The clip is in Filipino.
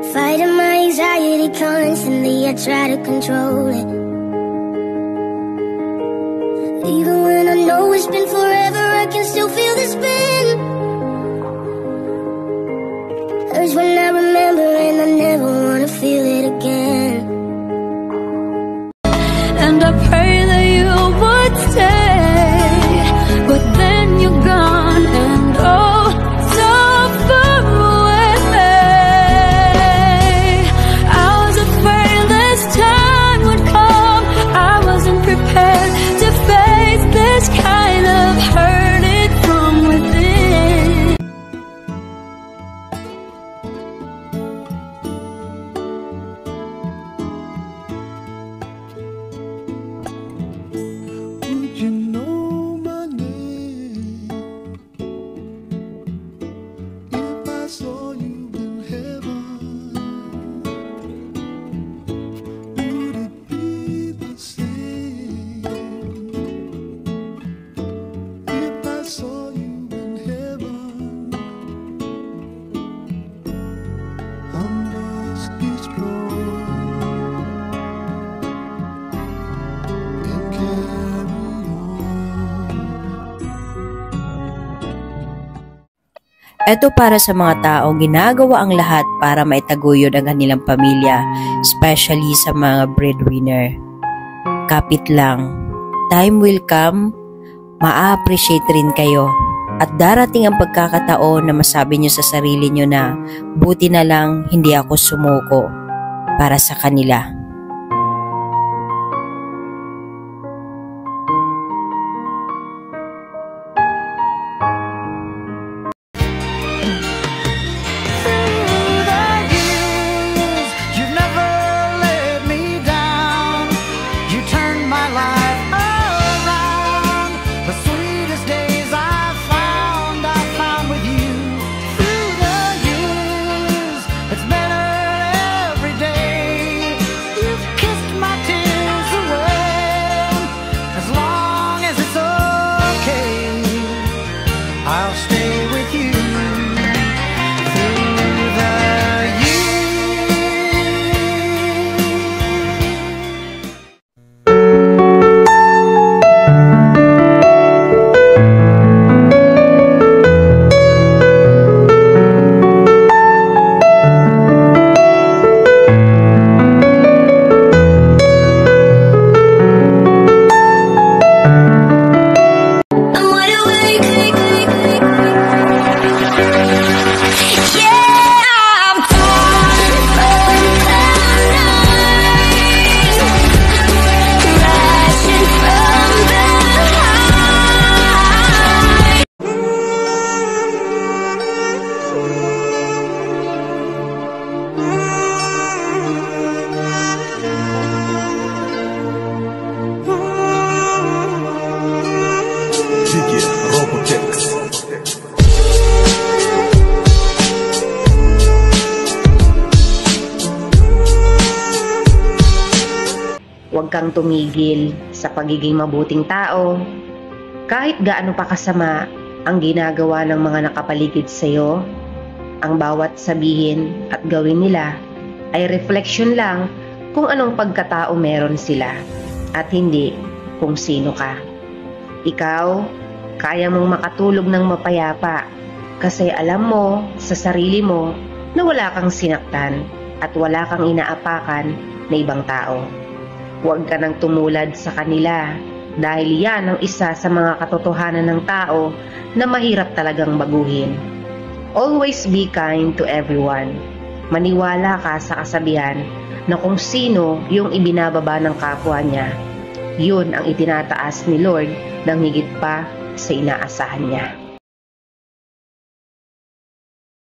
Fighting my anxiety constantly, I try to control it. Even when I know it's been forever, I can still feel the spin. Hurts when I remember and I never wanna feel it again. And I pray that you would stay, but then you're gone and oh, so far away. I was afraid this time would come. I wasn't prepared to face this kind of hurting from within. Would you know my name if I saw you in heaven? Would it be the same if I saw you in heaven? I must explore and carry on. Ito para sa mga taong ginagawa ang lahat para maitaguyod ang kanilang pamilya, especially sa mga breadwinner. Kapit lang, time will come, ma-appreciate rin kayo. At darating ang pagkakataon na masabi nyo sa sarili nyo na buti na lang hindi ako sumuko para sa kanila. You've never let me down. You turned my life around. The sweetest days I found with you. Through the years, it's better every day. You've kissed my tears away. As long as it's okay, I'll stay with you. Through the I'm wide awake. Yeah, I'm torn from the night, crashing from behind. Ticket Robotex. Huwag kang tumigil sa pagiging mabuting tao. Kahit gaano pa kasama ang ginagawa ng mga nakapaligid sa iyo, ang bawat sabihin at gawin nila ay refleksyon lang kung anong pagkatao meron sila at hindi kung sino ka. Ikaw, kaya mong makatulog ng mapayapa kasi alam mo sa sarili mo na wala kang sinaktan at wala kang inaapakan na ibang tao. Huwag ka nang tumulad sa kanila dahil yan ang isa sa mga katotohanan ng tao na mahirap talagang baguhin. Always be kind to everyone. Maniwala ka sa kasabihan na kung sino yung ibinababa ng kapwa niya, yun ang itinataas ni Lord ng higit pa sa inaasahan niya.